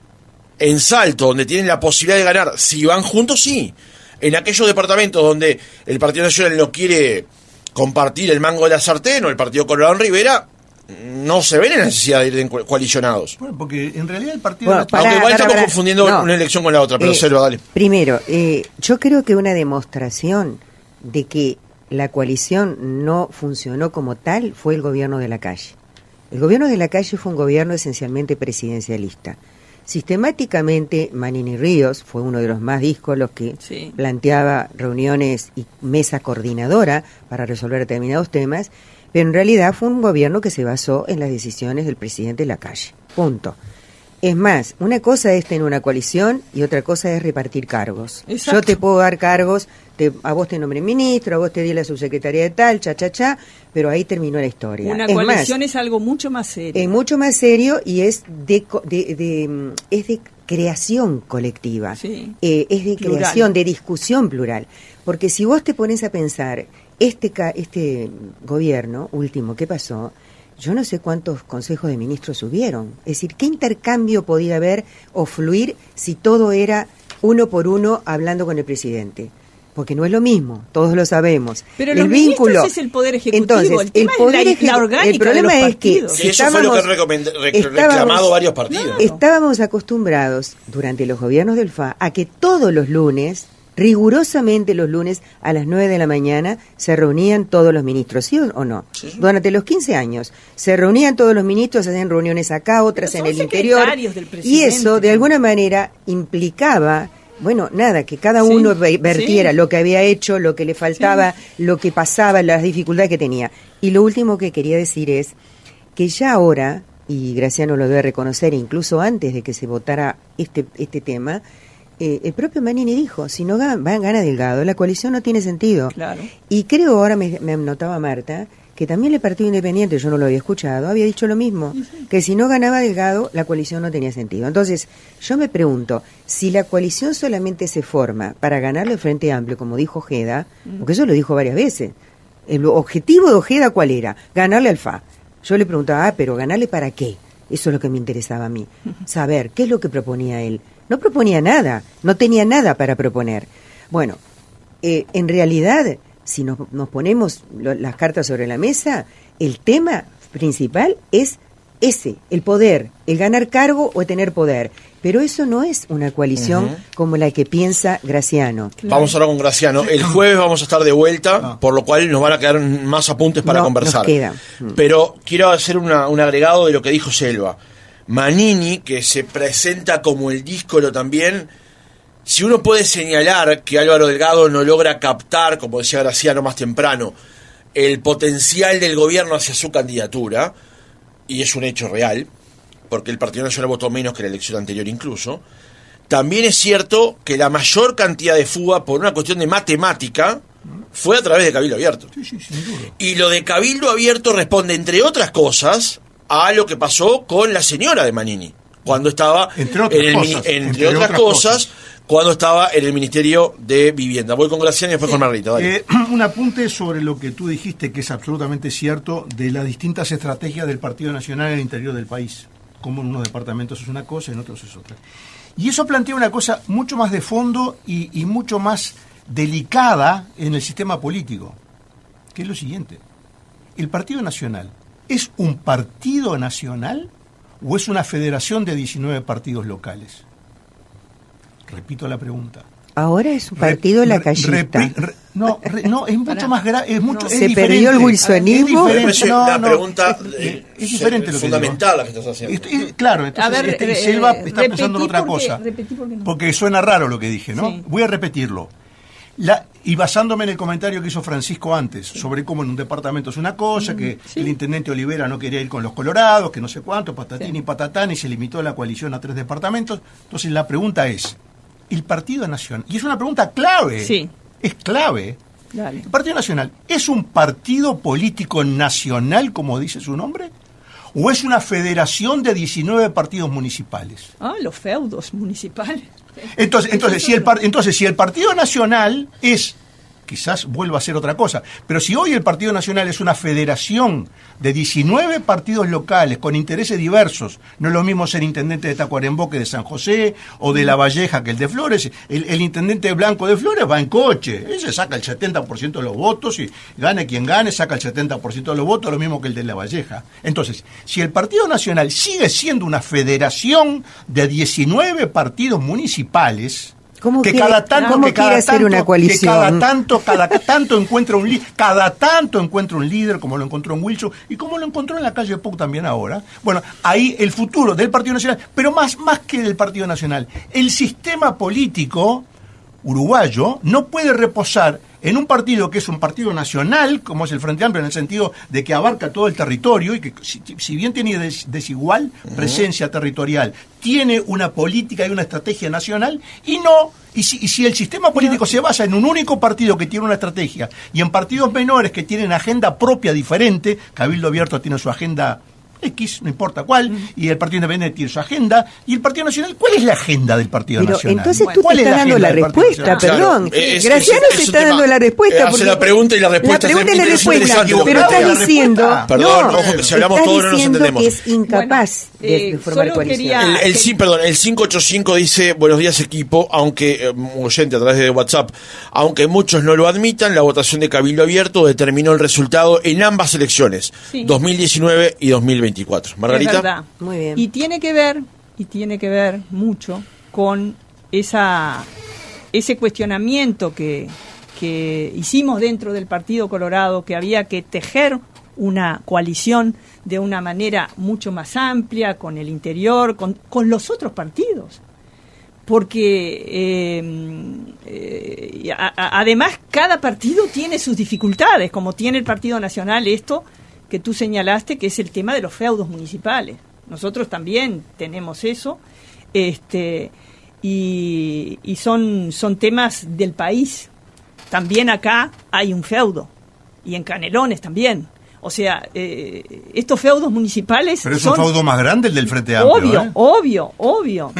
En Salto, donde tienen la posibilidad de ganar, si van juntos, sí. En aquellos departamentos donde el Partido Nacional no quiere compartir el mango de la sartén o el Partido Colorado en Rivera, no se ven en la necesidad de ir coalicionados. Bueno, porque en realidad el partido... Aunque igual estamos confundiendo una elección con la otra, pero Selva, dale. Primero, yo creo que una demostración de que la coalición no funcionó como tal fue el gobierno de la calle. El gobierno de la calle fue un gobierno esencialmente presidencialista. Sistemáticamente Manini Ríos fue uno de los más díscolos que planteaba reuniones y mesa coordinadora para resolver determinados temas, pero en realidad fue un gobierno que se basó en las decisiones del presidente de la calle. Punto. Es más, una cosa es tener una coalición y otra cosa es repartir cargos. Exacto. Yo te puedo dar cargos, a vos te nombré ministro, a vos te di la subsecretaría de tal, pero ahí terminó la historia. Una coalición es algo mucho más serio. Es mucho más serio y es de creación colectiva, Sí. Es de Plural. creación, de discusión plural. Porque si vos te pones a pensar, este gobierno último que pasó, yo no sé cuántos consejos de ministros hubieron. Es decir, ¿qué intercambio podía haber o fluir si todo era uno por uno hablando con el presidente? Porque no es lo mismo, todos lo sabemos. Pero el los vínculo. ministros es el poder ejecutivo. Entonces, el tema es la orgánica el problema de los es que partidos. si eso fue lo que han reclamado varios partidos. Estábamos acostumbrados durante los gobiernos del FA a que todos los lunes, rigurosamente los lunes a las 9 de la mañana, se reunían todos los ministros, ¿sí o no? Sí. Durante los 15 años se reunían todos los ministros, hacían reuniones acá, otras Pero en son el interior, secretarios del y presidente. eso de alguna manera implicaba, bueno, nada, que cada uno vertiera sí. lo que había hecho, lo que le faltaba, lo que pasaba, las dificultades que tenía. Y lo último que quería decir es que ya ahora, y Graciano lo debe reconocer, incluso antes de que se votara este tema, el propio Manini dijo, si no gana Delgado, la coalición no tiene sentido. Claro. Y creo, ahora me notaba Marta, que también el Partido Independiente, yo no lo había escuchado, había dicho lo mismo, que si no ganaba Delgado, la coalición no tenía sentido. Entonces, yo me pregunto, si la coalición solamente se forma para ganarle el Frente Amplio, como dijo Ojeda, porque eso lo dijo varias veces, el objetivo de Ojeda, ¿cuál era? Ganarle al FA. Yo le preguntaba, pero ¿ganarle para qué? Eso es lo que me interesaba a mí, saber qué es lo que proponía él. No proponía nada, no tenía nada para proponer. Bueno, en realidad, si nos ponemos las cartas sobre la mesa, el tema principal es ese, el poder, el ganar cargo o tener poder. Pero eso no es una coalición como la que piensa Graciano. Claro. Vamos ahora con Graciano. El jueves vamos a estar de vuelta, por lo cual nos van a quedar más apuntes para conversar. Nos queda. Pero quiero hacer un agregado de lo que dijo Selva. Manini, que se presenta como el díscolo también, si uno puede señalar que Álvaro Delgado no logra captar, como decía Graciano más temprano, el potencial del gobierno hacia su candidatura, y es un hecho real, porque el Partido Nacional votó menos que la elección anterior incluso, también es cierto que la mayor cantidad de fuga, por una cuestión de matemática, fue a través de Cabildo Abierto. Sí, sin duda. Y lo de Cabildo Abierto responde, entre otras cosas, a lo que pasó con la señora de Manini, cuando estaba entre otras cosas, cuando estaba en el Ministerio de Vivienda. Voy con Graciano y después con Margarita. Dale. Un apunte sobre lo que tú dijiste, que es absolutamente cierto, de las distintas estrategias del Partido Nacional en el interior del país. Como en unos departamentos es una cosa, en otros es otra. Y eso plantea una cosa mucho más de fondo y mucho más delicada en el sistema político, que es lo siguiente. El Partido Nacional, ¿es un partido nacional o es una federación de 19 partidos locales? Repito la pregunta. Ahora es un partido lacayista. No, es mucho más grave. Se perdió el wilsonismo. La pregunta es diferente lo que fundamental la que estás haciendo. Claro, entonces Selva está pensando en otra cosa. No. Porque suena raro lo que dije, ¿no? Sí. Voy a repetirlo. Y basándome en el comentario que hizo Francisco antes, sobre cómo en un departamento es una cosa, que el intendente Olivera no quería ir con los colorados, que no sé cuánto, patatín y patatán, y se limitó la coalición a 3 departamentos. Entonces la pregunta es, el Partido Nacional, y es una pregunta clave, es clave, Dale. ¿el Partido Nacional es un partido político nacional, como dice su nombre? ¿O es una federación de 19 partidos municipales? Los feudos municipales. Entonces, si el Partido Nacional es, quizás vuelva a ser otra cosa, pero si hoy el Partido Nacional es una federación de 19 partidos locales con intereses diversos, no es lo mismo ser intendente de Tacuarembó que de San José, o de La Valleja que el de Flores. El intendente blanco de Flores va en coche, ese saca el 70% de los votos, y gane quien gane, saca el 70% de los votos, lo mismo que el de La Valleja. Entonces, si el Partido Nacional sigue siendo una federación de 19 partidos municipales, que cada tanto encuentra un líder, como lo encontró en Wilson y como lo encontró en la calle Pou también ahora. Bueno, ahí el futuro del Partido Nacional, pero más que del Partido Nacional, el sistema político uruguayo no puede reposar en un partido que es un partido nacional, como es el Frente Amplio, en el sentido de que abarca todo el territorio y que, si bien tiene desigual presencia territorial, tiene una política y una estrategia nacional, y si el sistema político se basa en un único partido que tiene una estrategia y en partidos menores que tienen agenda propia diferente, Cabildo Abierto tiene su agenda X, no importa cuál, y el Partido Independiente tiene su agenda, y el Partido Nacional, ¿cuál es la agenda del Partido Pero Nacional? entonces tú te estás dando la respuesta, perdón. Graciano te está dando la respuesta. Hace la pregunta y la respuesta es interesante. Pero estás diciendo... Perdón, ojo, que si hablamos todos no nos entendemos. Que es incapaz de formar coalición. El 585 dice, buenos días equipo, aunque, oyente a través de WhatsApp, aunque muchos no lo admitan, la votación de Cabildo Abierto determinó el resultado en ambas elecciones, 2019 y 2024. Margarita. Es verdad. Muy bien. Y tiene que ver mucho con ese cuestionamiento que hicimos dentro del Partido Colorado, que había que tejer una coalición de una manera mucho más amplia, con el interior, con los otros partidos. Porque además cada partido tiene sus dificultades, como tiene el Partido Nacional esto que tú señalaste, que es el tema de los feudos municipales. Nosotros también tenemos eso, y son temas del país. También acá hay un feudo, y en Canelones también. O sea, estos feudos municipales... Pero es un feudo más grande el del Frente Amplio. Obvio.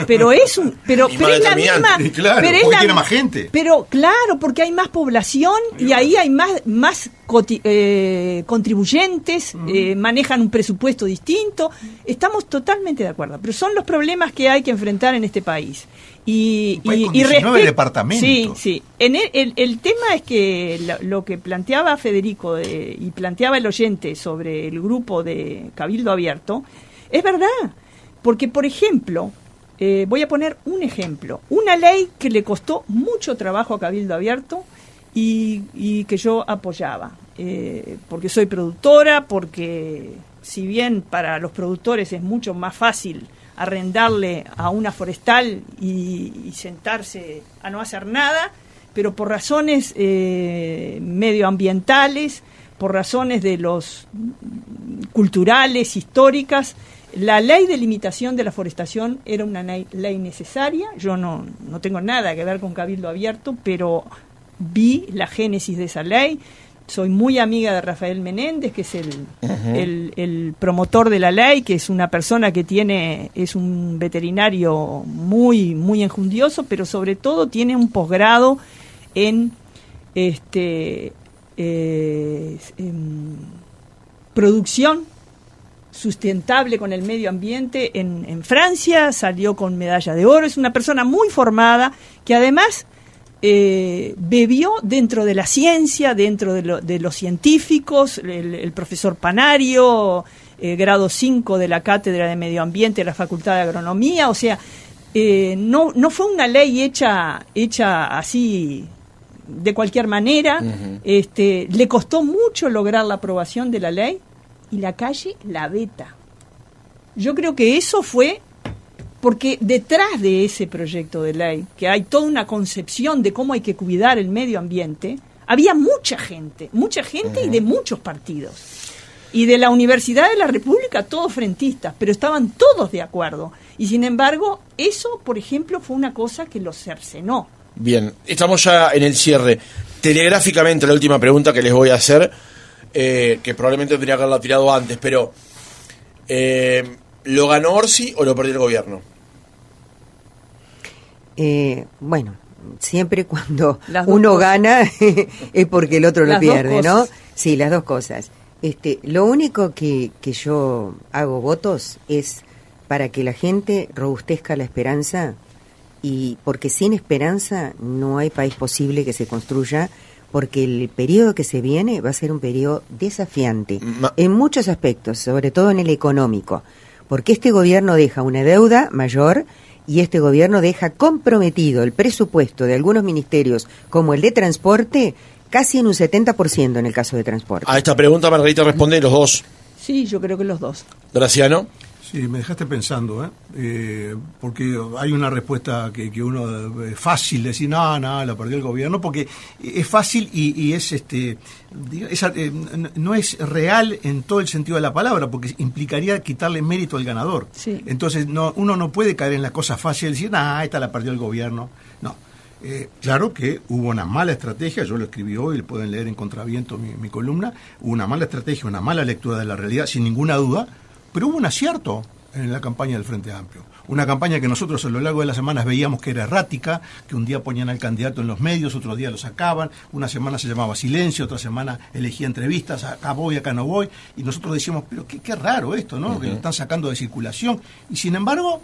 Pero es es la misma... Claro, pero porque tiene más gente. Pero claro, porque hay más población y ahí hay más contribuyentes, manejan un presupuesto distinto. Estamos totalmente de acuerdo. Pero son los problemas que hay que enfrentar en este país. Y 19 departamentos. Sí. El tema es que lo que planteaba Federico y planteaba el oyente sobre el grupo de Cabildo Abierto es verdad, porque por ejemplo, voy a poner un ejemplo, una ley que le costó mucho trabajo a Cabildo Abierto y que yo apoyaba, porque soy productora, porque si bien para los productores es mucho más fácil arrendarle a una forestal y sentarse a no hacer nada, pero por razones medioambientales, por razones de los culturales, históricas, la ley de limitación de la forestación era una ley necesaria. Yo no tengo nada que ver con Cabildo Abierto, pero vi la génesis de esa ley. Soy muy amiga de Rafael Menéndez, que es el promotor de la ley, que es una persona que es un veterinario muy, muy enjundioso, pero sobre todo tiene un posgrado en producción sustentable con el medio ambiente en Francia, salió con medalla de oro, es una persona muy formada, que además bebió dentro de la ciencia, dentro de los científicos, el profesor Panario, grado 5 de la Cátedra de Medio Ambiente de la Facultad de Agronomía, o sea, no fue una ley hecha así de cualquier manera. Le costó mucho lograr la aprobación de la ley y la calle la veta. Yo creo que eso fue porque detrás de ese proyecto de ley, que hay toda una concepción de cómo hay que cuidar el medio ambiente, había mucha gente y de muchos partidos. Y de la Universidad de la República, todos frentistas, pero estaban todos de acuerdo. Y sin embargo, eso, por ejemplo, fue una cosa que los cercenó. Bien, estamos ya en el cierre. Telegráficamente, la última pregunta que les voy a hacer, que probablemente tendría que haberla tirado antes, pero ¿lo ganó Orsi o lo perdió el gobierno? Bueno, siempre cuando uno gana es porque el otro lo pierde, ¿no? Sí, las dos cosas. Lo único que yo hago votos es para que la gente robustezca la esperanza, y porque sin esperanza no hay país posible que se construya, porque el periodo que se viene va a ser un periodo desafiante en muchos aspectos, sobre todo en el económico, porque este gobierno deja una deuda mayor y este gobierno deja comprometido el presupuesto de algunos ministerios, como el de transporte, casi en un 70% en el caso de transporte. A esta pregunta, Margarita, responde los dos. Sí, yo creo que los dos. Graciano. Sí, me dejaste pensando, porque hay una respuesta que uno es fácil decir, no, la perdió el gobierno, porque es fácil y es no es real en todo el sentido de la palabra, porque implicaría quitarle mérito al ganador. Sí. Entonces uno no puede caer en la cosa fácil de decir, esta la perdió el gobierno. No. Claro que hubo una mala estrategia, yo lo escribí hoy, le pueden leer en Contraviento mi columna, hubo una mala estrategia, una mala lectura de la realidad, sin ninguna duda, pero hubo un acierto en la campaña del Frente Amplio. Una campaña que nosotros a lo largo de las semanas veíamos que era errática, que un día ponían al candidato en los medios, otro día lo sacaban, una semana se llamaba silencio, otra semana elegía entrevistas, acá voy, acá no voy, y nosotros decíamos, pero qué raro esto, ¿no? Que lo están sacando de circulación, y sin embargo,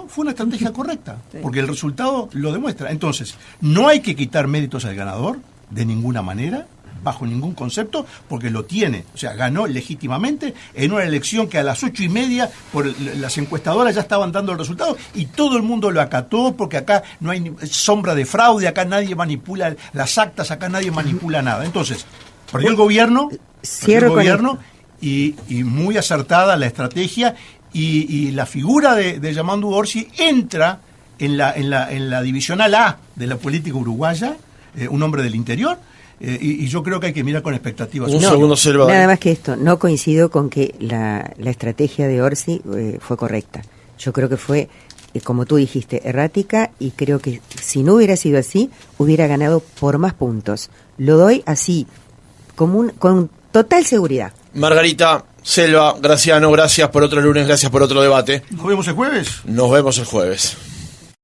fue una estrategia correcta, porque el resultado lo demuestra. Entonces, no hay que quitar méritos al ganador, de ninguna manera, bajo ningún concepto, porque lo tiene, o sea, ganó legítimamente en una elección que a las 8:30 por las encuestadoras ya estaban dando el resultado y todo el mundo lo acató, porque acá no hay sombra de fraude, acá nadie manipula las actas, acá nadie manipula nada. Entonces, perdió el gobierno, y muy acertada la estrategia y la figura de Yamandu Orsi entra en la divisional A de la política uruguaya, un hombre del interior. Y yo creo que hay que mirar con expectativas. Nada más que esto, no coincido con que la estrategia de Orsi fue correcta. Yo creo que fue, como tú dijiste, errática, y creo que si no hubiera sido así, hubiera ganado por más puntos. Lo doy así, con total seguridad. Margarita, Selva, Graciano, gracias por otro lunes, gracias por otro debate. ¿Nos vemos el jueves? Nos vemos el jueves.